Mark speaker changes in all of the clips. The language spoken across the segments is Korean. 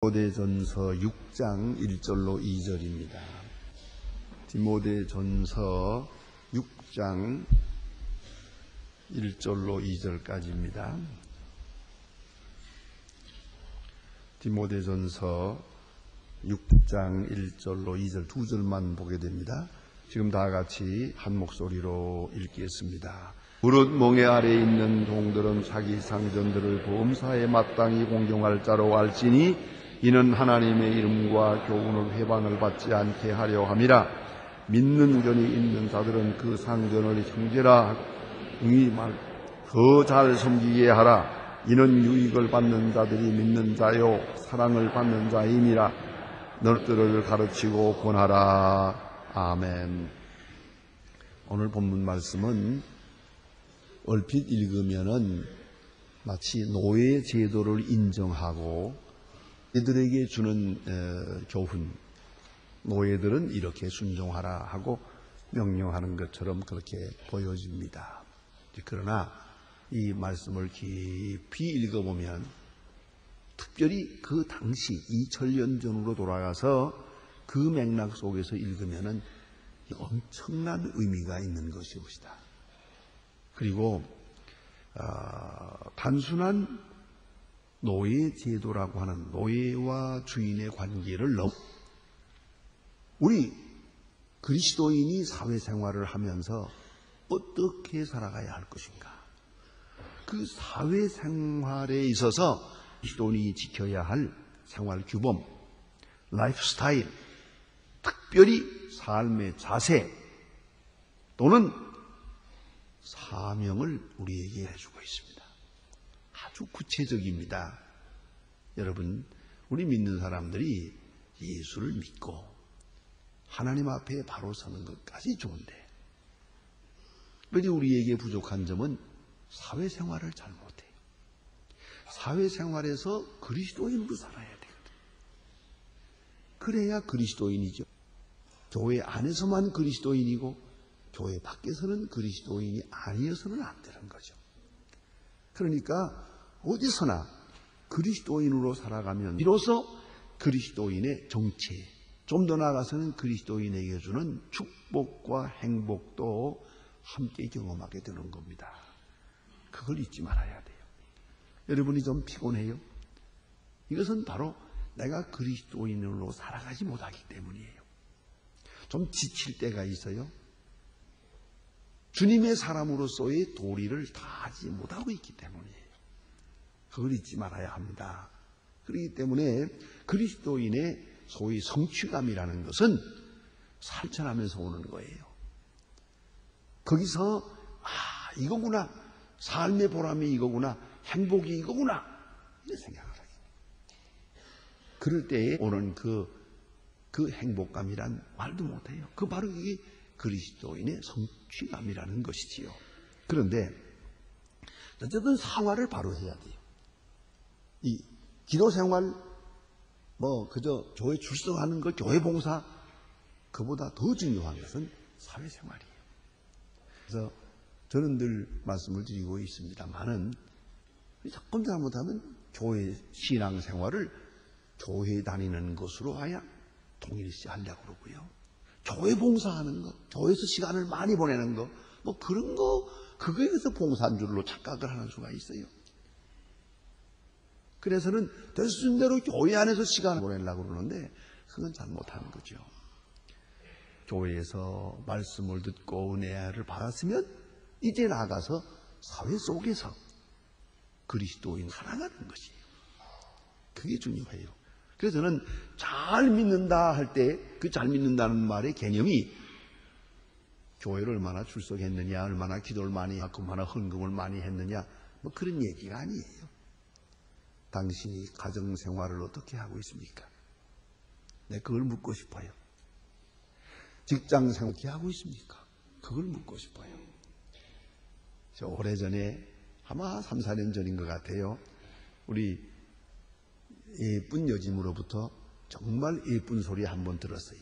Speaker 1: 디모데전서 6장 1절로 2절입니다. 디모데전서 6장 1절로 2절까지입니다. 디모데전서 6장 1절로 2절 두 절만 보게 됩니다. 지금 다 같이 한 목소리로 읽겠습니다. 무릇 멍에 아래 있는 종들은 자기 상전들을 범사에 마땅히 공경할 자로 알지니 이는 하나님의 이름과 교훈을 회방을 받지 않게 하려 함이라. 믿는 견이 있는 자들은 그 상전을 형제라 응히 더 잘 섬기게 하라. 이는 유익을 받는 자들이 믿는 자요 사랑을 받는 자임이라. 너희들을 가르치고 권하라. 아멘. 오늘 본문 말씀은 얼핏 읽으면은 마치 노예 제도를 인정하고 이들에게 주는 교훈, 노예들은 이렇게 순종하라 하고 명령하는 것처럼 그렇게 보여집니다. 그러나 이 말씀을 깊이 읽어보면, 특별히 그 당시 2000년 전으로 돌아가서 그 맥락 속에서 읽으면은 엄청난 의미가 있는 것이옵니다. 그리고 단순한 노예 제도라고 하는 노예와 주인의 관계를 우리 그리스도인이 사회생활을 하면서 어떻게 살아가야 할 것인가, 그 사회생활에 있어서 그리스도인이 지켜야 할 생활 규범, 라이프 스타일, 특별히 삶의 자세 또는 사명을 우리에게 해주고 있습니다. 아주 구체적입니다. 여러분, 우리 믿는 사람들이 예수를 믿고 하나님 앞에 바로 서는 것까지 좋은데, 특별히 우리에게 부족한 점은 사회생활을 잘 못해요. 사회생활에서 그리스도인으로 살아야 되거든요. 그래야 그리스도인이죠. 교회 안에서만 그리스도인이고 교회 밖에서는 그리스도인이 아니어서는 안 되는 거죠. 그러니까 어디서나 그리스도인으로 살아가면 비로소 그리스도인의 정체, 좀 더 나아가서는 그리스도인에게 주는 축복과 행복도 함께 경험하게 되는 겁니다. 그걸 잊지 말아야 돼요. 여러분이 좀 피곤해요? 이것은 바로 내가 그리스도인으로 살아가지 못하기 때문이에요. 좀 지칠 때가 있어요. 주님의 사람으로서의 도리를 다하지 못하고 있기 때문이에요. 그걸 잊지 말아야 합니다. 그렇기 때문에 그리스도인의 소위 성취감이라는 것은 실천하면서 오는 거예요. 거기서 이거구나, 삶의 보람이 이거구나, 행복이 이거구나, 이렇게 생각을 하게 돼요. 그럴 때에 오는 그 행복감이란 말도 못해요. 그 바로 이게 그리스도인의 성취감이라는 것이지요. 그런데 어쨌든 생활을 바로 해야 돼요. 이 기도 생활, 그저 교회 출석하는 거, 교회 봉사, 그보다 더 중요한 것은 사회생활이에요. 그래서 저는 늘 말씀을 드리고 있습니다만은, 조금 잘못하면 교회 신앙생활을 교회 다니는 것으로 아야 통일시 하려고 그러고요. 교회 봉사하는 거, 교회에서 시간을 많이 보내는 거, 그런 거, 그거에 대해서 봉사한 줄로 착각을 하는 수가 있어요. 그래서는 될 수 있는 대로 교회 안에서 시간을 보내려고 그러는데, 그건 잘못하는 거죠. 교회에서 말씀을 듣고 은혜를 받았으면 이제 나가서 사회 속에서 그리스도인 살아가는 것이에요. 그게 중요해요. 그래서 저는 잘 믿는다 할 때 그 잘 믿는다는 말의 개념이 교회를 얼마나 출석했느냐, 얼마나 기도를 많이 하고 얼마나 헌금을 많이 했느냐, 그런 얘기가 아니에요. 당신이 가정생활을 어떻게 하고 있습니까? 네, 그걸 묻고 싶어요. 직장생활 어떻게 하고 있습니까? 그걸 묻고 싶어요. 저 오래전에 아마 3, 4년 전인 것 같아요. 우리 예쁜 여짐으로부터 정말 예쁜 소리 한번 들었어요.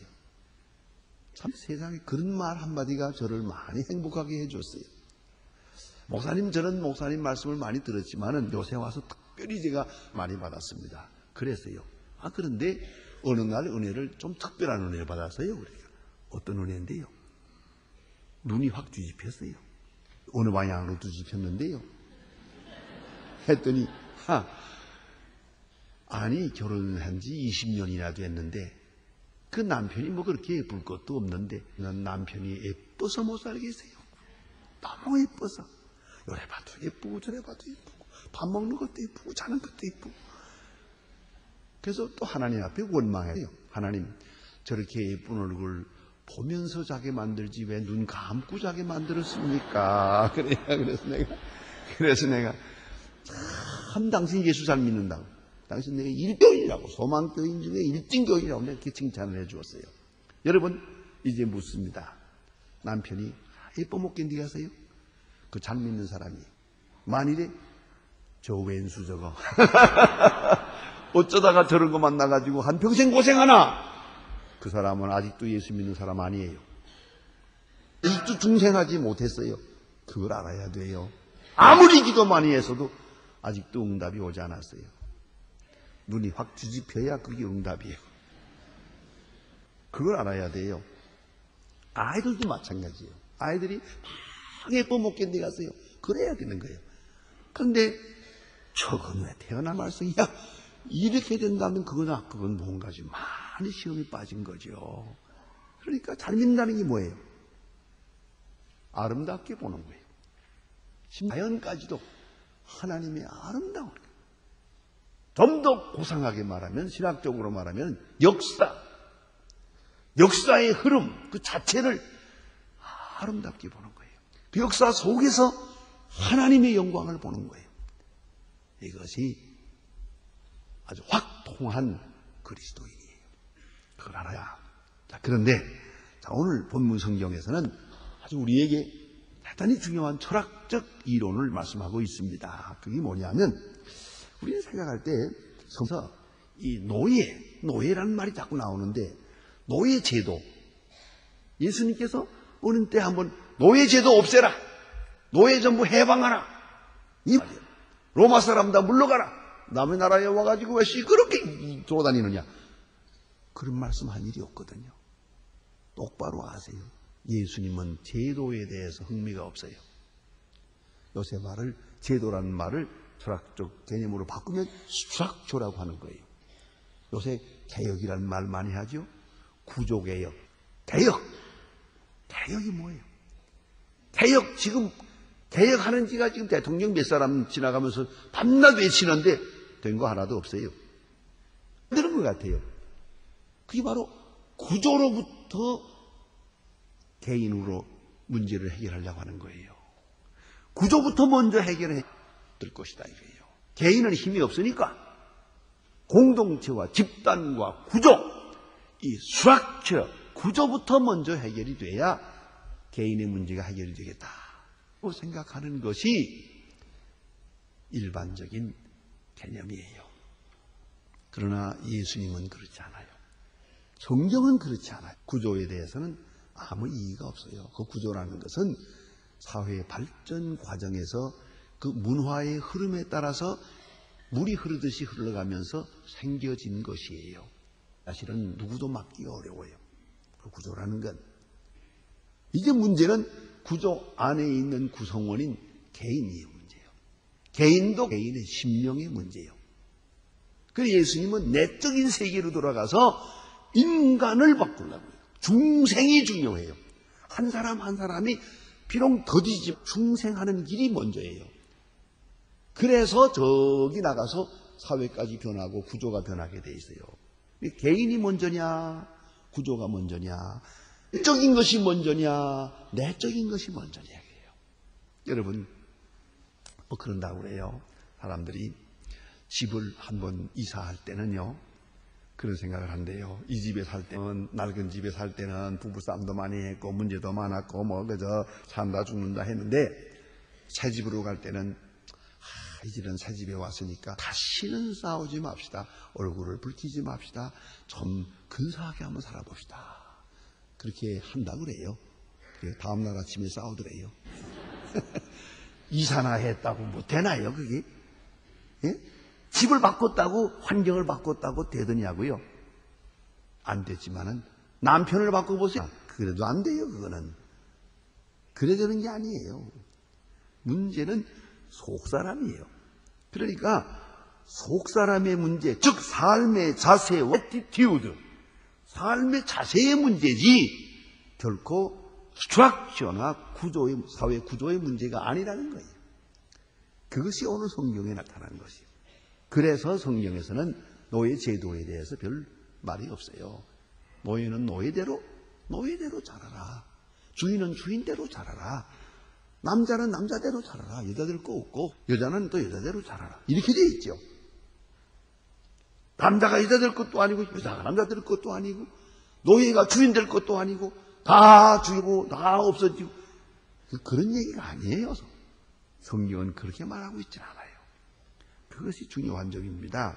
Speaker 1: 참 세상에 그런 말 한마디가 저를 많이 행복하게 해줬어요. 목사님, 저는 목사님 말씀을 많이 들었지만은 요새 와서 특별히 제가 많이 받았습니다. 그랬어요. 그런데 어느 날 은혜를 좀 특별한 은혜를 받았어요. 우리가. 어떤 은혜인데요? 눈이 확 뒤집혔어요. 어느 방향으로 뒤집혔는데요? 했더니 아니 결혼한 지 20년이나 됐는데 그 남편이 뭐 그렇게 예쁠 것도 없는데 남편이 예뻐서 못 살겠어요. 너무 예뻐서 요래 봐도 예쁘고 저래 봐도 예쁘고 밥 먹는 것도 예쁘고 자는 것도 예쁘고. 그래서 또 하나님 앞에 원망해요. 하나님, 저렇게 예쁜 얼굴 보면서 자게 만들지 왜 눈 감고 자게 만들었습니까? 그래서 내가 참 당신 예수 잘 믿는다고, 당신 내가 1교인이라고, 소망교인 중에 1등교인이라고 내가 이렇게 칭찬을 해 주었어요. 여러분, 이제 묻습니다. 남편이 예뻐 못 견디겠어요? 그 잘 믿는 사람이 만일에 저 왼수 저거 어쩌다가 저런 거 만나가지고 한평생 고생하나? 그 사람은 아직도 예수 믿는 사람 아니에요. 아직도 중생하지 못했어요. 그걸 알아야 돼요. 아무리 기도 많이 했어도 아직도 응답이 오지 않았어요. 눈이 확 뒤집혀야 그게 응답이에요. 그걸 알아야 돼요. 아이들도 마찬가지예요. 아이들이 막 예뻐 못 견디겠어요. 그래야 되는 거예요. 그런데 저건 왜 태어난 말썽이야? 이렇게 된다면 그건 뭔가 좀 많이 시험에 빠진 거죠. 그러니까 잘 믿는다는 게 뭐예요? 아름답게 보는 거예요. 자연까지도 하나님의 아름다운 거예요. 좀 더 고상하게 말하면, 신학적으로 말하면 역사의 흐름 그 자체를 아름답게 보는 거예요. 그 역사 속에서 하나님의 영광을 보는 거예요. 이것이 아주 확통한 그리스도인이에요. 그걸 알아야. 자, 그런데 오늘 본문 성경에서는 아주 우리에게 대단히 중요한 철학적 이론을 말씀하고 있습니다. 그게 뭐냐면, 우리는 생각할 때 성서 이 노예라는 말이 자꾸 나오는데, 노예 제도, 예수님께서 오는 때 한번 노예 제도 없애라, 노예 전부 해방하라, 이 말이에요. 로마 사람 다 물러가라, 남의 나라에 와가지고 왜 시끄럽게 돌아다니느냐, 그런 말씀한 일이 없거든요. 똑바로 아세요. 예수님은 제도에 대해서 흥미가 없어요. 요새 말을, 제도라는 말을 철학적 개념으로 바꾸면 수학조라고 하는 거예요. 요새 개혁이라는 말 많이 하죠. 구조개혁, 개혁이 뭐예요? 지금 개혁하는 지가 지금 대통령 몇 사람 지나가면서 밤낮 외치는데 된 거 하나도 없어요. 그런 것 같아요. 그게 바로 구조로부터 개인으로 문제를 해결하려고 하는 거예요. 구조부터 먼저 해결해 될 것이다 이거예요. 개인은 힘이 없으니까 공동체와 집단과 구조, 이 스트럭처, 구조부터 먼저 해결이 돼야 개인의 문제가 해결이 되겠다고 생각하는 것이 일반적인 개념이에요. 그러나 예수님은 그렇지 않아요. 성경은 그렇지 않아요. 구조에 대해서는 아무 이의가 없어요. 그 구조라는 것은 사회의 발전 과정에서 그 문화의 흐름에 따라서 물이 흐르듯이 흘러가면서 생겨진 것이에요. 사실은 누구도 막기가 어려워요. 그 구조라는 건. 이제 문제는 구조 안에 있는 구성원인 개인이에요. 문제예요. 개인도 개인의 심령의 문제예요. 그래서 예수님은 내적인 세계로 돌아가서 인간을 바꾸려고요. 중생이 중요해요. 한 사람 한 사람이 비록 더디지 중생하는 길이 먼저예요. 그래서 저기 나가서 사회까지 변하고 구조가 변하게 돼 있어요. 개인이 먼저냐, 구조가 먼저냐, 내적인 것이 먼저냐, 내적인 것이 먼저냐. 여러분, 뭐 그런다고 그래요. 사람들이 집을 한번 이사할 때는요, 그런 생각을 한대요. 이 집에 살 때는, 낡은 집에 살 때는 부부싸움도 많이 했고 문제도 많았고 뭐 그저 산다 죽는다 했는데, 새 집으로 갈 때는 이제는 새 집에 왔으니까 다시는 싸우지 맙시다. 얼굴을 붉히지 맙시다. 좀 근사하게 한번 살아봅시다. 그렇게 한다고 그래요. 다음날 아침에 싸우더래요. 이사나 했다고 뭐 되나요 그게? 예? 집을 바꿨다고, 환경을 바꿨다고 되더냐고요? 안 됐지만은 남편을 바꿔보세요. 그래도 안 돼요, 그거는. 그래 되는 게 아니에요. 문제는 속사람이에요. 그러니까 속사람의 문제, 즉 삶의 자세와 애티튜드, 삶의 자세의 문제지 결코 스트럭처나 구조의, 사회 구조의 문제가 아니라는 거예요. 그것이 오늘 성경에 나타난 것이에요. 그래서 성경에서는 노예 제도에 대해서 별 말이 없어요. 노예는 노예대로 자라라. 주인은 주인대로 자라라. 남자는 남자대로 자라라. 여자들 거 없고 여자는 또 여자대로 자라라. 이렇게 돼 있죠. 남자가 여자 될 것도 아니고 여자가 남자 될 것도 아니고 노예가 주인 될 것도 아니고 다 죽이고 다 없어지고 그런 얘기가 아니에요. 성경은 그렇게 말하고 있지 않아요. 그것이 중요한 점입니다.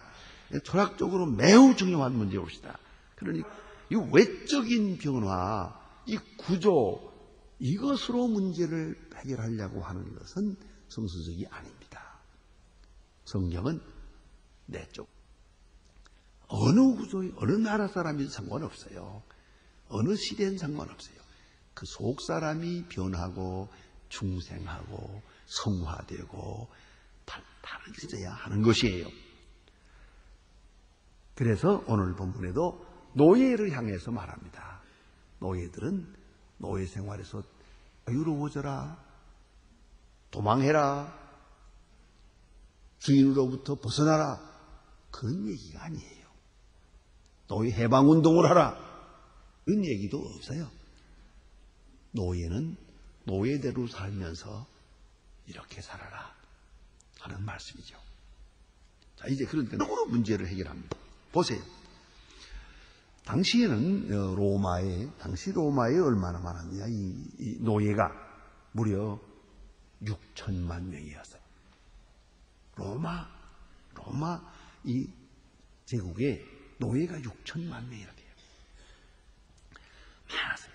Speaker 1: 철학적으로 매우 중요한 문제입니다. 그러니 이 외적인 변화, 이 구조, 이것으로 문제를 해결하려고 하는 것은 성서적이 아닙니다. 성경은 내적, 어느 구조의 어느 나라 사람이든 상관없어요. 어느 시대는 상관없어요. 그 속 사람이 변하고 중생하고 성화되고 발달해져야 하는 것이에요. 그래서 오늘 본문에도 노예를 향해서 말합니다. 노예들은 노예 생활에서 자유로워져라, 도망해라, 주인으로부터 벗어나라, 그런 얘기가 아니에요. 노예 해방운동을 하라, 그런 얘기도 없어요. 노예는 노예대로 살면서 이렇게 살아라 하는 말씀이죠. 자, 이제 그러니까 문제를 해결합니다. 보세요. 당시에는 당시 로마에 얼마나 많았냐. 이 노예가 무려 6천만 명이었어요. 로마 이 제국에 노예가 6천만 명이나 돼요. 많았어요.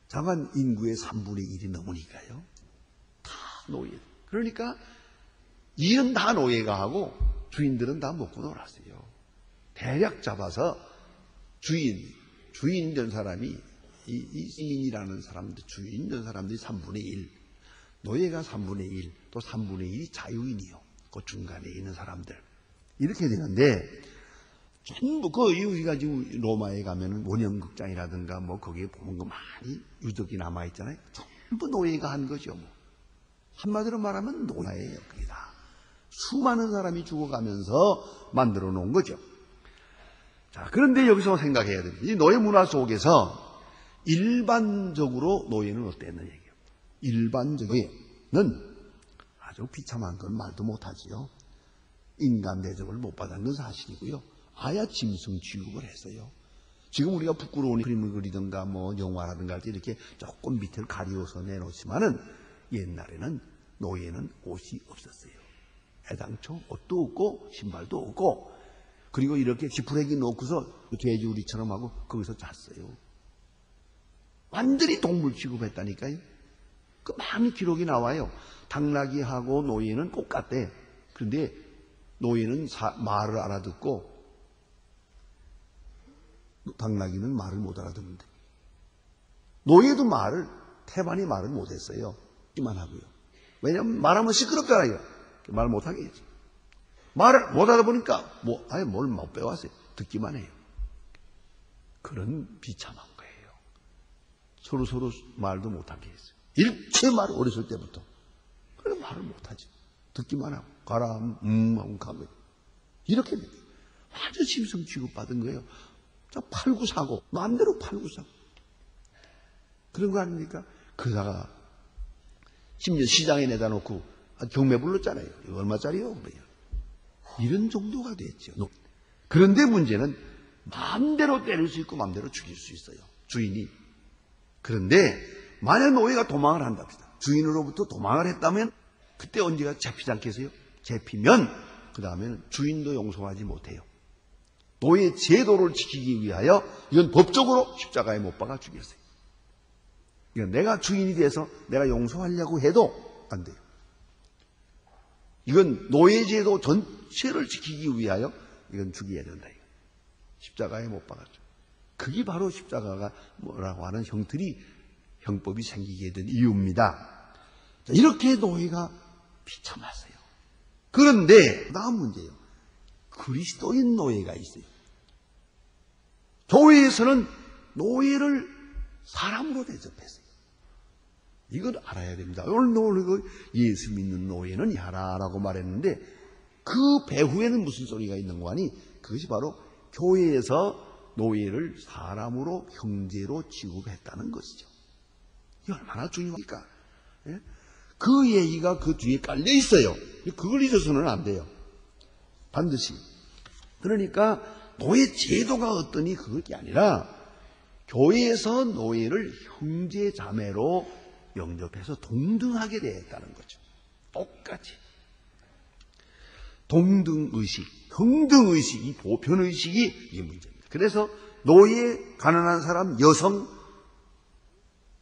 Speaker 1: 자만 인구의 3분의 1이 넘으니까요. 다 노예. 그러니까 일은 다 노예가 하고 주인들은 다 먹고 놀았어요. 대략 잡아서 주인 된 사람이 이 시인이라는 사람들, 주인 된 사람들이 3분의 1, 노예가 3분의 1, 또 3분의 1이 자유인이요. 그 중간에 있는 사람들. 이렇게 되는데 전부 우리가 지금 로마에 가면은 원형극장이라든가 뭐 거기에 보면 거 많이 유적이 남아 있잖아요. 전부 노예가 한 거죠. 뭐. 한마디로 말하면 노예예요. 그게 다 수많은 사람이 죽어가면서 만들어 놓은 거죠. 자, 그런데 여기서 생각해야 됩니다. 이 노예 문화 속에서 일반적으로 노예는 어땠느냐 얘기예요. 일반적인 노예는 아주 비참한 건 말도 못하지요. 인간 대접을 못 받은 건 사실이고요. 아야 짐승 취급을 했어요. 지금 우리가 부끄러운 그림을 그리든가 뭐 영화라든가 할 때 이렇게 조금 밑을 가리워서 내놓지만은 옛날에는 노예는 옷이 없었어요. 애당초 옷도 없고 신발도 없고 그리고 이렇게 지푸라기 놓고서 돼지우리처럼 하고 거기서 잤어요. 완전히 동물 취급했다니까요. 그 많은 기록이 나와요. 당나귀하고 노예는 똑같대. 그런데 노예는 말을 알아듣고 당나귀는 말을 못 알아듣는데 노예도 태반이 말을 못했어요. 이만 하고요. 왜냐하면 말하면 시끄럽잖아요. 말 못하겠지. 말을 못 하다 보니까 아예 뭘 못 배웠어요. 듣기만 해요. 그런 비참한 거예요. 서로 말도 못하게 했어요. 일체 말 어렸을 때부터. 그래 말을 못하지. 듣기만 하고 가라 하고 가면 이렇게 돼요. 아주 짐승 취급받은 거예요. 팔고 사고 마음대로 팔고 사고 그런 거 아닙니까? 그러다가 심지어 시장에 내다 놓고 경매 불렀잖아요. 이거 얼마짜리요? 이런 정도가 됐죠. 그런데 문제는 마음대로 때릴 수 있고 마음대로 죽일 수 있어요. 주인이. 그런데 만약 노예가 도망을 한답시다. 주인으로부터 도망을 했다면 그때 언제가 잡히지 않겠어요? 잡히면 그 다음에는 주인도 용서하지 못해요. 노예 제도를 지키기 위하여 이건 법적으로 십자가에 못 박아 죽였어요. 이건 내가 주인이 돼서 내가 용서하려고 해도 안 돼요. 이건 노예제도 전체를 지키기 위하여 이건 죽여야 된다. 십자가에 못 박았죠. 그게 바로 십자가가 뭐라고 하는 형법이 생기게 된 이유입니다. 자, 이렇게 노예가 비참했어요. 그런데 다음 문제예요. 그리스도인 노예가 있어요. 교회에서는 노예를 사람으로 대접했어요. 이걸 알아야 됩니다. 오늘 예수 믿는 노예는 야라라고 말했는데 그 배후에는 무슨 소리가 있는 거 아니? 그것이 바로 교회에서 노예를 사람으로 형제로 취급했다는 것이죠. 이게 얼마나 중요합니까? 예? 그 얘기가 그 뒤에 깔려 있어요. 그걸 잊어서는 안 돼요. 반드시. 그러니까 노예 제도가 어떠니 그것이 아니라 교회에서 노예를 형제 자매로 영접해서 동등하게 대했다는 거죠. 똑같이. 동등의식, 평등의식, 이 보편의식이 이 문제입니다. 그래서 노예, 가난한 사람, 여성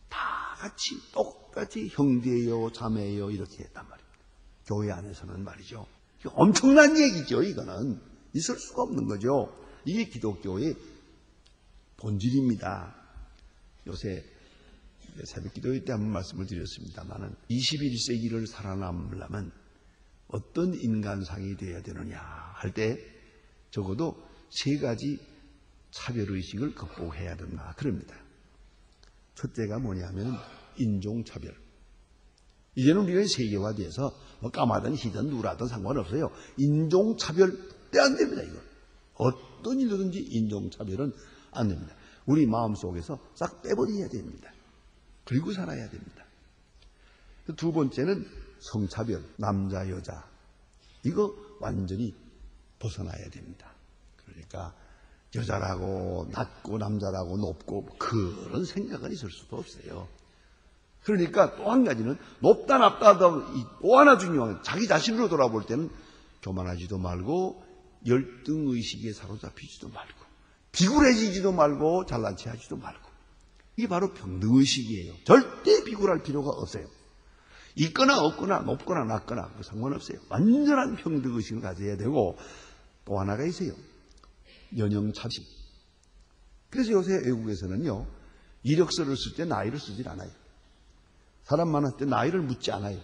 Speaker 1: 다 같이 똑같이 형제요, 자매요 이렇게 했단 말입니다. 교회 안에서는 말이죠. 엄청난 얘기죠. 이거는 있을 수가 없는 거죠. 이게 기독교의 본질입니다. 요새 새벽 기도회 때 한번 말씀을 드렸습니다만은 21세기를 살아남으려면 어떤 인간상이 되어야 되느냐 할 때 적어도 세 가지 차별의식을 극복해야 된다. 그럽니다. 첫째가 뭐냐면 인종차별. 이제는 우리가 세계화돼서 뭐 까마든 희든 누라든 상관없어요. 인종차별 때 안 됩니다. 이거. 어떤 일이든지 인종차별은 안 됩니다. 우리 마음속에서 싹 빼버려야 됩니다. 그리고 살아야 됩니다. 두 번째는 성차별, 남자, 여자. 이거 완전히 벗어나야 됩니다. 그러니까 여자라고 낮고 남자라고 높고 그런 생각은 있을 수도 없어요. 그러니까 또 한 가지는 높다 낮다 또 하나 중요한 자기 자신으로 돌아볼 때는 교만하지도 말고 열등의식에 사로잡히지도 말고 비굴해지지도 말고 잘난 체 하지도 말고 이게 바로 평등의식이에요. 절대 비굴할 필요가 없어요. 있거나 없거나 높거나 낮거나 상관없어요. 완전한 평등의식을 가져야 되고 또 하나가 있어요. 연령차별. 그래서 요새 외국에서는요. 이력서를 쓸 때 나이를 쓰질 않아요. 사람 만날 때 나이를 묻지 않아요.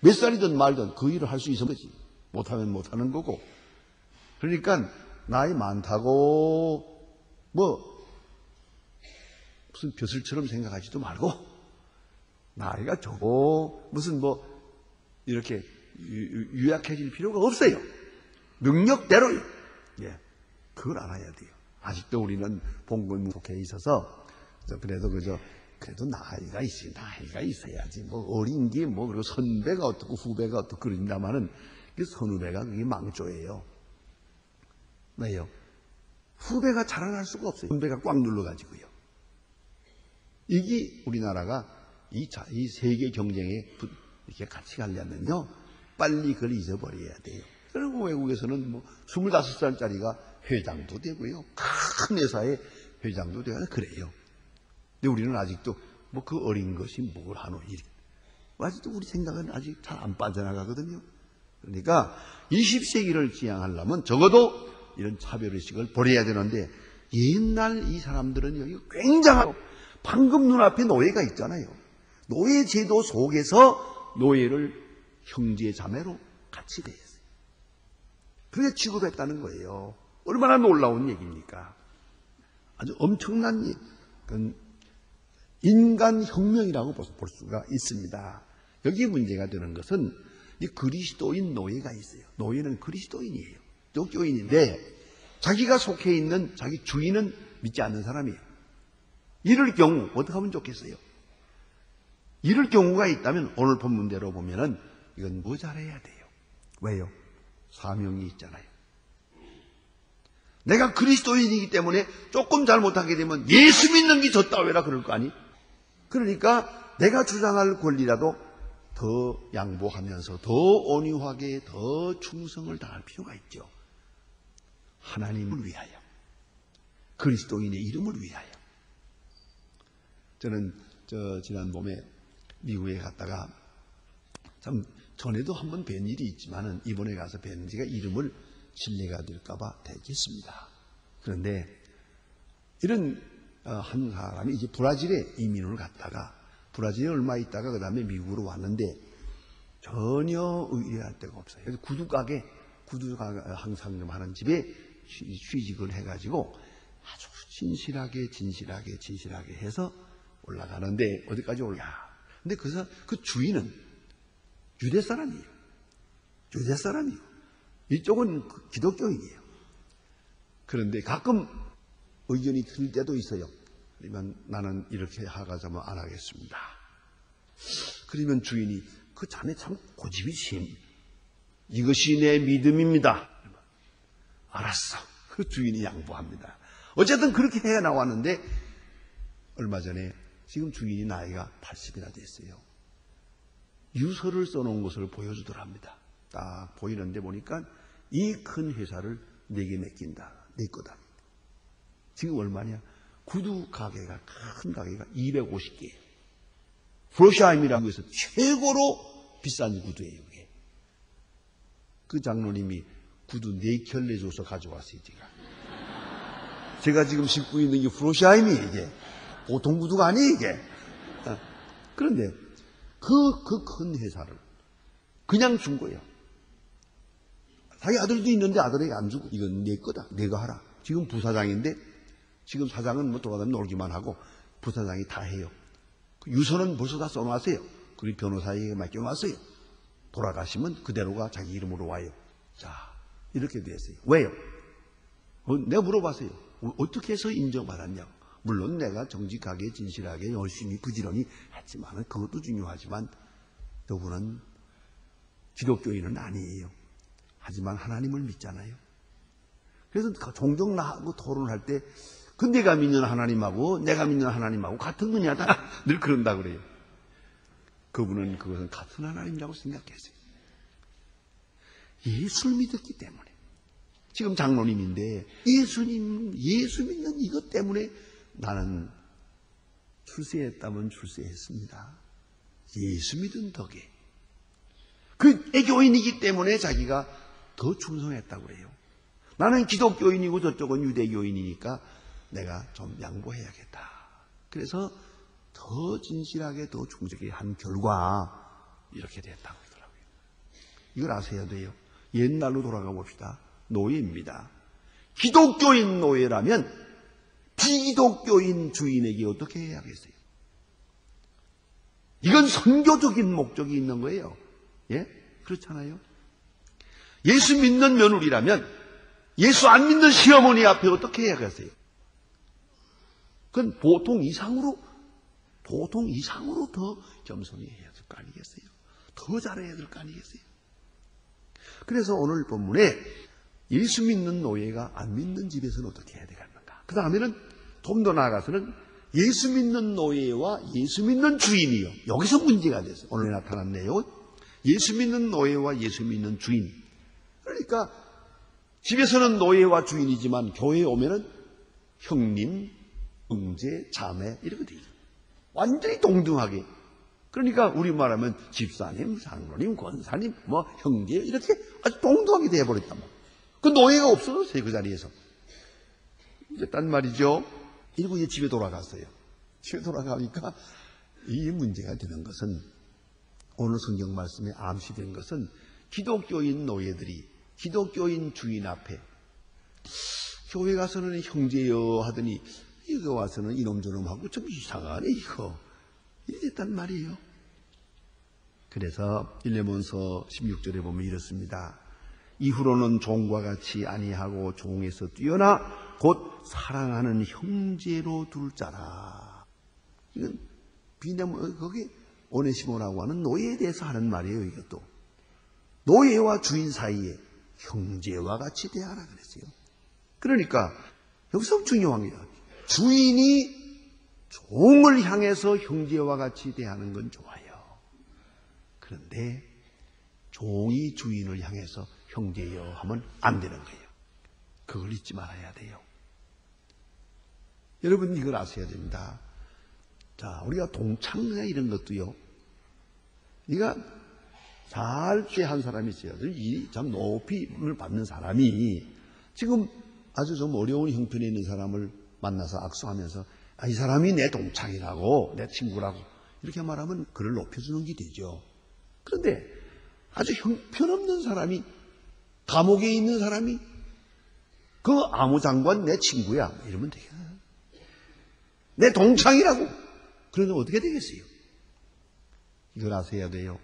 Speaker 1: 몇 살이든 말든 그 일을 할 수 있으면 되지. 못하면 못하는 거고. 그러니까 나이 많다고 무슨 벼슬처럼 생각하지도 말고 나이가 적고 무슨 이렇게 유약해질 필요가 없어요. 능력대로요. 예, 그걸 알아야 돼요. 아직도 우리는 봉건무 속해 있어서 그래도 나이가 있어야지. 어린 게 그리고 선배가 어떻고 후배가 어떻고 그런다마는 선후배가 그게 망조예요. 왜요? 후배가 자라날 수가 없어요. 선배가 꽉 눌러가지고요. 이게 우리나라가 이 세계 경쟁에 이렇게 같이 가려면요. 빨리 그걸 잊어버려야 돼요. 그리고 외국에서는 25살짜리가 회장도 되고요. 큰 회사의 회장도 되고 그래요. 근데 우리는 아직도 그 어린 것이 뭘 하노 일. 아직도 우리 생각은 아직 잘 안 빠져나가거든요. 그러니까 20세기를 지향하려면 적어도 이런 차별의식을 버려야 되는데 옛날 이 사람들은 여기 굉장하고 방금 눈앞에 노예가 있잖아요. 노예 제도 속에서 노예를 형제 자매로 같이 대했어요. 그게 취급했다는 거예요. 얼마나 놀라운 얘기입니까? 아주 엄청난 인간혁명이라고 볼 수가 있습니다. 여기에 문제가 되는 것은 이 그리스도인 노예가 있어요. 노예는 그리스도인이에요. 기독교인인데 자기가 속해 있는 자기 주인은 믿지 않는 사람이에요. 이럴 경우 어떻게 하면 좋겠어요? 이럴 경우가 있다면 오늘 본문대로 보면은 이건 잘해야 돼요. 왜요? 사명이 있잖아요. 내가 그리스도인이기 때문에 조금 잘못하게 되면 예수 믿는 게 저 따위라 그럴 거 아니? 그러니까 내가 주장할 권리라도 더 양보하면서 더 온유하게 더 충성을 다할 필요가 있죠. 하나님을 위하여, 그리스도인의 이름을 위하여. 저는 지난 봄에 미국에 갔다가 참 전에도 한번 뵌 일이 있지만은 이번에 가서 뵌 지가 이름을 실례가 될까봐 대겠습니다. 그런데 이런 한 사람이 이제 브라질에 이민을 갔다가 브라질에 얼마 있다가 그 다음에 미국으로 왔는데 전혀 의뢰할 데가 없어요. 그래서 구두가 항상 좀 하는 집에 취직을 해가지고 아주 진실하게 해서 올라가는데 어디까지 올라? 근데 그래서 그 주인은 유대 사람이에요. 이쪽은 기독교인이에요. 그런데 가끔 의견이 틀릴 때도 있어요. 그러면 나는 이렇게 하가자면 안 하겠습니다. 그러면 주인이 그 자네 참 고집이 심. 이것이 내 믿음입니다. 알았어. 그 주인이 양보합니다. 어쨌든 그렇게 해가 나왔는데 얼마 전에 지금 주인이 나이가 80이나 됐어요. 유서를 써놓은 것을 보여주더랍니다. 딱 보이는데 보니까 이 큰 회사를 내게 맡긴다. 내 거다. 지금 얼마냐? 구두 가게가 큰 가게가 250개. 프로샤임이라고 해서 최고로 비싼 구두예요. 이게. 그 장로님이 구두 4켤 내줘서 가져왔어요. 제가 지금 신고 있는 게 프로샤임이 이게 보통 구두가 아니에요. 이게. 그런데 그 큰 회사를 그냥 준 거예요. 자기 아들도 있는데 아들에게 안 주고 이건 내 거다. 내가 하라. 지금 부사장인데 지금 사장은 뭐 돌아다니면 놀기만 하고 부사장이 다 해요. 유서는 벌써 다 써놨어요. 그리고 변호사에게 맡겨놨어요. 돌아가시면 그대로가 자기 이름으로 와요. 자, 이렇게 됐어요. 왜요? 내가 물어봤어요. 어떻게 해서 인정받았냐고. 물론 내가 정직하게 진실하게 열심히 부지런히 했지만 그것도 중요하지만 여러분은 기독교인은 아니에요. 하지만 하나님을 믿잖아요. 그래서 종종 나하고 토론할 때 그 내가 믿는 하나님하고 내가 믿는 하나님하고 같은 거냐 늘 그런다 그래요. 그분은 그것은 같은 하나님이라고 생각했어요. 예수를 믿었기 때문에. 지금 장로님인데 예수 믿는 이것 때문에 나는 출세했다면 출세했습니다. 예수 믿은 덕에. 그 애교인이기 때문에 자기가 더 충성했다고 그래요. 나는 기독교인이고 저쪽은 유대교인이니까 내가 좀 양보해야겠다. 그래서 더 진실하게 더 충직하게 한 결과 이렇게 됐다고 하더라고요. 이걸 아셔야 돼요. 옛날로 돌아가 봅시다. 노예입니다. 기독교인 노예라면 비기독교인 주인에게 어떻게 해야겠어요? 이건 선교적인 목적이 있는 거예요. 예? 그렇잖아요. 예수 믿는 며느리라면 예수 안 믿는 시어머니 앞에 어떻게 해야겠어요? 그건 보통 이상으로 더 겸손히 해야 될 거 아니겠어요? 더 잘해야 될 거 아니겠어요? 그래서 오늘 본문에 예수 믿는 노예가 안 믿는 집에서는 어떻게 해야 되겠는가? 그 다음에는 좀 더 나아가서는 예수 믿는 노예와 예수 믿는 주인이요. 여기서 문제가 됐어요. 오늘 나타난 내용은 예수 믿는 노예와 예수 믿는 주인. 그러니까 집에서는 노예와 주인이지만 교회에 오면은 형님, 형제, 자매 이렇게 돼요. 완전히 동등하게. 그러니까 우리 말하면 집사님, 장로님, 권사님, 뭐 형제 이렇게 아주 동등하게 돼버렸단 말이에요. 그 노예가 없어졌어요. 그 자리에서. 이제 딴 말이죠. 이러고 이제 집에 돌아갔어요. 집에 돌아가니까 이 문제가 되는 것은 오늘 성경 말씀에 암시된 것은 기독교인 노예들이 기독교인 주인 앞에 교회 가서는 형제여 하더니 이거 와서는 이놈저놈하고 좀 이상하네 이거 이랬단 말이에요. 그래서 빌레몬서 16절에 보면 이렇습니다. 이후로는 종과 같이 아니하고 종에서 뛰어나 곧 사랑하는 형제로 둘 자라. 이건 거기 오네시모라고 하는 노예에 대해서 하는 말이에요. 이것도 노예와 주인 사이에 형제와 같이 대하라 그랬어요. 그러니까 여기서 중요한 게 주인이 종을 향해서 형제와 같이 대하는 건 좋아요. 그런데 종이 주인을 향해서 형제여 하면 안 되는 거예요. 그걸 잊지 말아야 돼요. 여러분 이걸 아셔야 됩니다. 자, 우리가 동창회 이런 것도요. 네가 잘 취한 사람이 있어요. 이 참 높이를 받는 사람이 지금 아주 좀 어려운 형편에 있는 사람을 만나서 악수하면서 이 사람이 내 동창이라고, 내 친구라고 이렇게 말하면 그를 높여주는 게 되죠. 그런데 아주 형편없는 사람이, 감옥에 있는 사람이 그 아무장관 내 친구야 이러면 되겠나? 내 동창이라고 그러면 어떻게 되겠어요? 이걸 아셔야 돼요.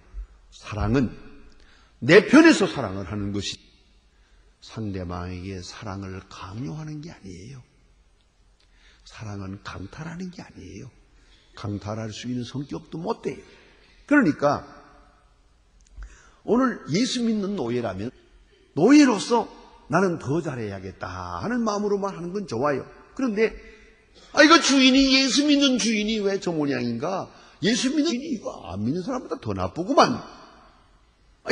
Speaker 1: 사랑은 내 편에서 사랑을 하는 것이 상대방에게 사랑을 강요하는 게 아니에요. 사랑은 강탈하는 게 아니에요. 강탈할 수 있는 성격도 못 돼요. 그러니까 오늘 예수 믿는 노예라면 노예로서 나는 더 잘해야겠다 하는 마음으로만 하는 건 좋아요. 그런데 이거 주인이, 예수 믿는 주인이 왜 저 모양인가? 예수 믿는 주인이 이거 안 믿는 사람보다 더 나쁘구만.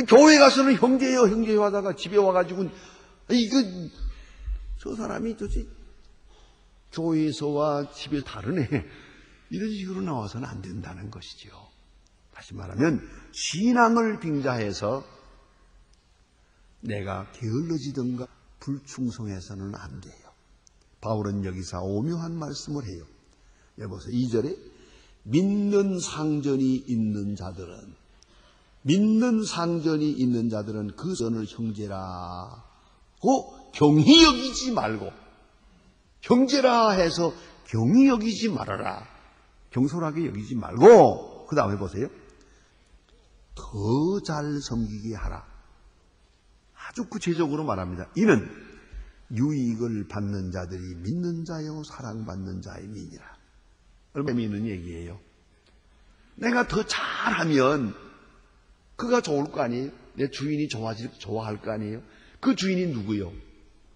Speaker 1: 교회 가서는 형제요 형제요 하다가 집에 와가지고 이거 저 사람이 도대체 교회에서와 집에 다르네, 이런 식으로 나와서는 안 된다는 것이죠. 다시 말하면 신앙을 빙자해서 내가 게을러지든가 불충성해서는 안 돼요. 바울은 여기서 오묘한 말씀을 해요. 여보세요. 2절에 믿는 상전이 있는 자들은 그 전을 형제라고 경히 여기지 말고, 형제라 해서 경히 여기지 말아라, 경솔하게 여기지 말고, 그 다음에 보세요. 더 잘 섬기게 하라. 아주 구체적으로 말합니다. 이는 유익을 받는 자들이 믿는 자요 사랑받는 자임이니라. 얼마나 있는 얘기예요. 내가 더 잘하면 그가 좋을 거 아니에요? 내 주인이 좋아할 거 아니에요? 그 주인이 누구요?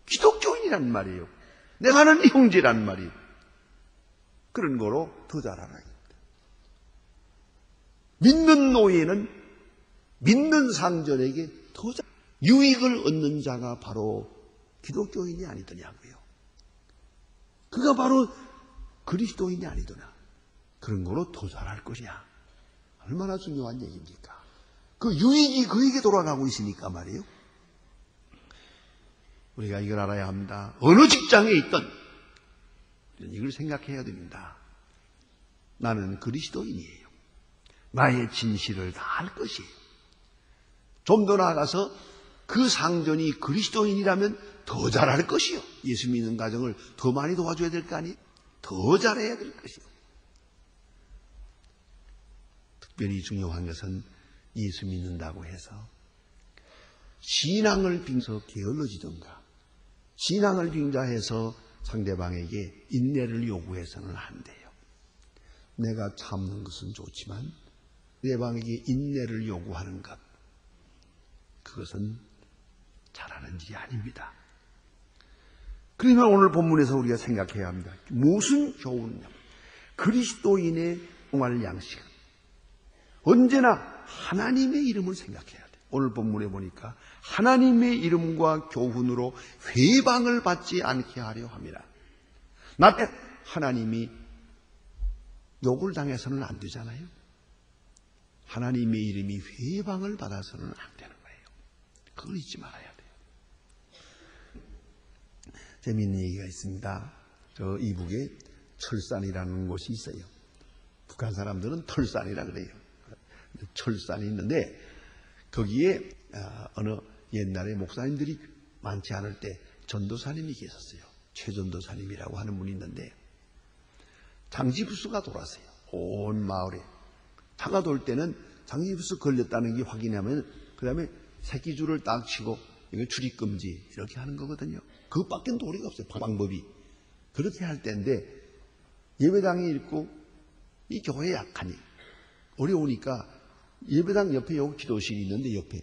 Speaker 1: 기독교인이란 말이에요. 내가 하는 형제란 말이에요. 그런 거로 더 잘하라. 믿는 노예는 믿는 상전에게 더 잘, 유익을 얻는 자가 바로 기독교인이 아니더냐고요. 그가 바로 그리스도인이 아니더냐. 그런 거로 더 잘할 것이야. 얼마나 중요한 얘기입니까? 그 유익이 그에게 돌아가고 있으니까 말이에요. 우리가 이걸 알아야 합니다. 어느 직장에 있든 이걸 생각해야 됩니다. 나는 그리스도인이에요. 나의 진실을 다 할 것이에요. 좀 더 나아가서 그 상전이 그리스도인이라면 더 잘할 것이요. 예수 믿는 가정을 더 많이 도와줘야 될 거 아니에요? 더 잘해야 될 것이요. 특별히 중요한 것은 예수 믿는다고 해서 신앙을 빙서 게을러지던가, 신앙을 빙자해서 상대방에게 인내를 요구해서는 안 돼요. 내가 참는 것은 좋지만 상대방에게 인내를 요구하는 것, 그것은 잘하는 일이 아닙니다. 그러면 오늘 본문에서 우리가 생각해야 합니다. 무슨 교훈이냐? 그리스도인의 생활 양식은 언제나 하나님의 이름을 생각해야 돼요. 오늘 본문에 보니까 하나님의 이름과 교훈으로 회방을 받지 않게 하려 합니다. 나 때 하나님이 욕을 당해서는 안 되잖아요. 하나님의 이름이 회방을 받아서는 안 되는 거예요. 그걸 잊지 말아야 돼요. 재미있는 얘기가 있습니다. 저 이북에 철산이라는 곳이 있어요. 북한 사람들은 털산이라 그래요. 철산이 있는데 거기에 어느 옛날에 목사님들이 많지 않을 때 전도사님이 계셨어요. 최전도사님이라고 하는 분이 있는데 장지부수가 돌았어요. 온 마을에. 차가 돌 때는 장지부수 걸렸다는 게 확인하면 그 다음에 새끼줄을 딱 치고 이거 출입금지 이렇게 하는 거거든요. 그것밖에 도리가 없어요. 방법이. 그렇게 할 때인데 예배당이 있고 이 교회 약하니 어려우니까 예배당 옆에 여기 기도실이 있는데 옆에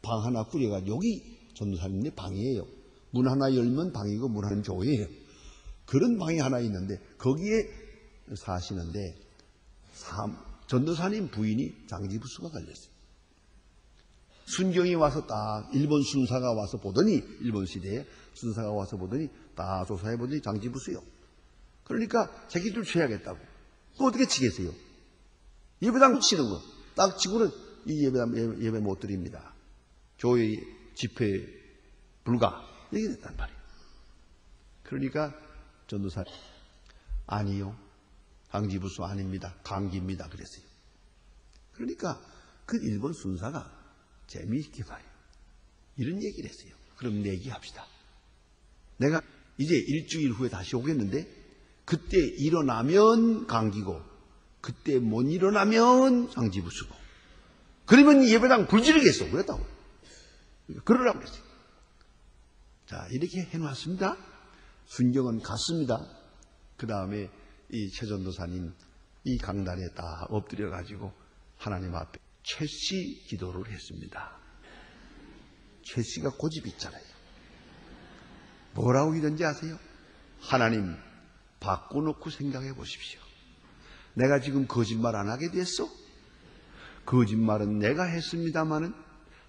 Speaker 1: 방 하나 꾸려가지고 여기 전도사님네 방이에요. 문 하나 열면 방이고 문 하나는 교회예요. 그런 방이 하나 있는데 거기에 사시는데 전도사님 부인이 장지부수가 걸렸어요. 순경이 와서 딱 일본 순사가 와서 보더니 일본 시대에 순사가 와서 보더니 딱 조사해 보더니 장지부수요. 그러니까 새끼줄 쳐야겠다고. 또 어떻게 치겠어요? 예배당 치는 거. 딱 치고는 이 예배 못 드립니다. 교회 집회 불가. 이게 됐단 말이에요. 그러니까 전도사 아니요. 강지부수 아닙니다. 강기입니다. 그랬어요. 그러니까 그 일본 순사가 재미있게 말이에요. 이런 얘기를 했어요. 그럼 내기합시다. 내가 이제 일주일 후에 다시 오겠는데 그때 일어나면 강기고 그때 못 일어나면 강지부수고 그러면 예배당 불지르겠어. 그랬다고. 그러라고 그랬어요. 자, 이렇게 해놨습니다. 순경은 갔습니다. 그 다음에 이 최전도사님 이 강단에 딱 엎드려가지고 하나님 앞에 최씨 기도를 했습니다. 최씨가 고집이 있잖아요. 뭐라고 이런지 아세요? 하나님 바꿔놓고 생각해 보십시오. 내가 지금 거짓말 안 하게 됐어? 거짓말은 내가 했습니다마는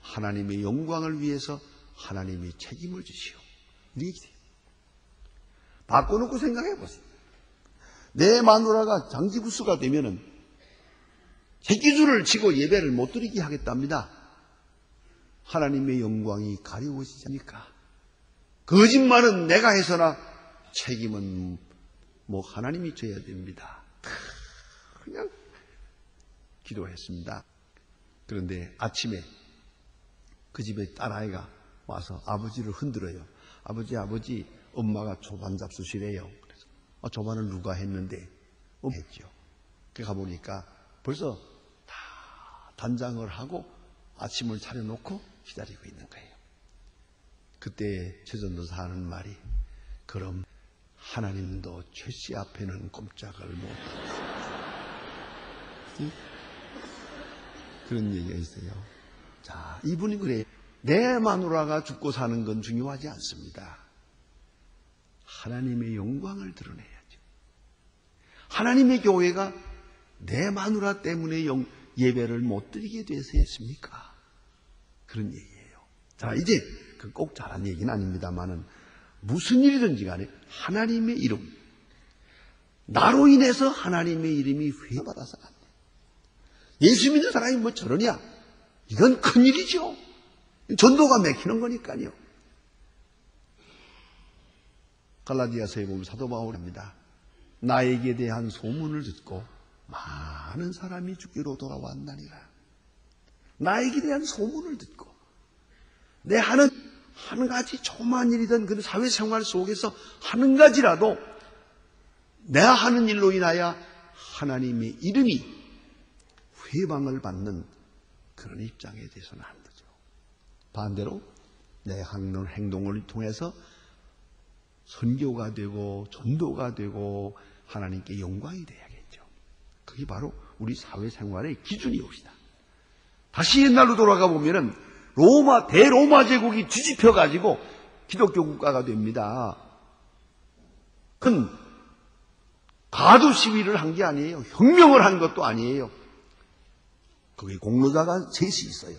Speaker 1: 하나님의 영광을 위해서 하나님이 책임을 지시오. 이렇게 바꿔놓고 생각해 보세요. 내 마누라가 장지부수가 되면은 새끼줄을 치고 예배를 못 드리게 하겠답니다. 하나님의 영광이 가려워지지 않을까? 거짓말은 내가 해서나 책임은 뭐 하나님이 져야 됩니다. 그냥 기도했습니다. 그런데 아침에 그 집에 딸아이가 와서 아버지를 흔들어요. 아버지, 엄마가 조반 잡수시래요. 그래서 조반을 누가 했는데? 했죠. 그 가보니까 벌써 다 단장을 하고 아침을 차려놓고 기다리고 있는 거예요. 그때 최전도사 하는 말이 그럼 하나님도 최씨 앞에는 꼼짝을 못하겠습니다. 그런 얘기가 있어요. 자, 이분이 그래요. 내 마누라가 죽고 사는 건 중요하지 않습니다. 하나님의 영광을 드러내야죠. 하나님의 교회가 내 마누라 때문에 예배를 못 드리게 돼서 했습니까? 그런 얘기예요. 자, 이제 그 꼭 잘한 얘기는 아닙니다만은 무슨 일이든지 간에 하나님의 이름, 나로 인해서 하나님의 이름이 회받아서 안 돼. 예수 믿는 사람이 뭐 저러냐? 이건 큰일이죠. 전도가 맥히는 거니까요. 갈라디아서에 보면 사도 바울이 합니다. 나에게 대한 소문을 듣고 많은 사람이 죽기로 돌아왔나니라. 나에게 대한 소문을 듣고 내 하는 한 가지 조그만 일이든 그 사회생활 속에서 하는 가지라도 내가 하는 일로 인하여 하나님의 이름이 회방을 받는 그런 입장에 대해서는 안 되죠. 반대로 내 하는 행동을 통해서 선교가 되고 전도가 되고 하나님께 영광이 돼야겠죠. 그게 바로 우리 사회생활의 기준이옵시다. 다시 옛날로 돌아가 보면은 대로마 제국이 뒤집혀가지고 기독교 국가가 됩니다. 그건 가두 시위를 한 게 아니에요. 혁명을 한 것도 아니에요. 거기 공로자가 셋이 있어요.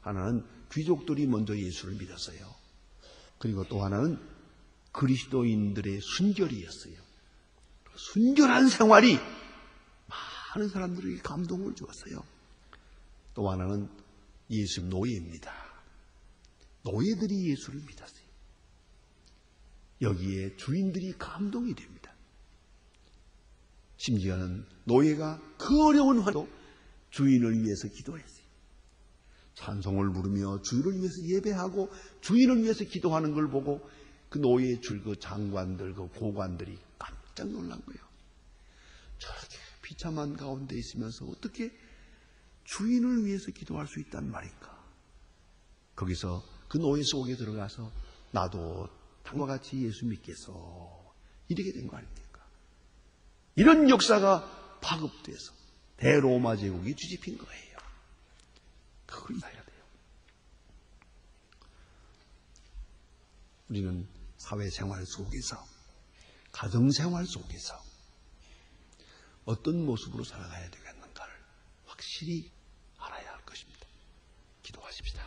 Speaker 1: 하나는 귀족들이 먼저 예수를 믿었어요. 그리고 또 하나는 그리스도인들의 순결이었어요. 순결한 생활이 많은 사람들에게 감동을 주었어요. 또 하나는 예수 노예입니다. 노예들이 예수를 믿었어요. 여기에 주인들이 감동이 됩니다. 심지어는 노예가 그 어려운 환도 주인을 위해서 기도했어요. 찬송을 부르며 주인을 위해서 예배하고 주인을 위해서 기도하는 걸 보고 그 노예의 그 장관들, 그 고관들이 깜짝 놀란 거예요. 저렇게 비참한 가운데 있으면서 어떻게 주인을 위해서 기도할 수 있단 말인가? 거기서 그 노예 속에 들어가서 나도 당과 같이 예수 믿겠어. 이렇게 된 거 아닙니까? 이런 역사가 파급돼서 대로마 제국이 뒤집힌 거예요. 그걸 이해해야 돼요. 우리는 사회생활 속에서, 가정생활 속에서 어떤 모습으로 살아가야 되겠는가를 확실히 알아야 할 것입니다. 기도하십시다.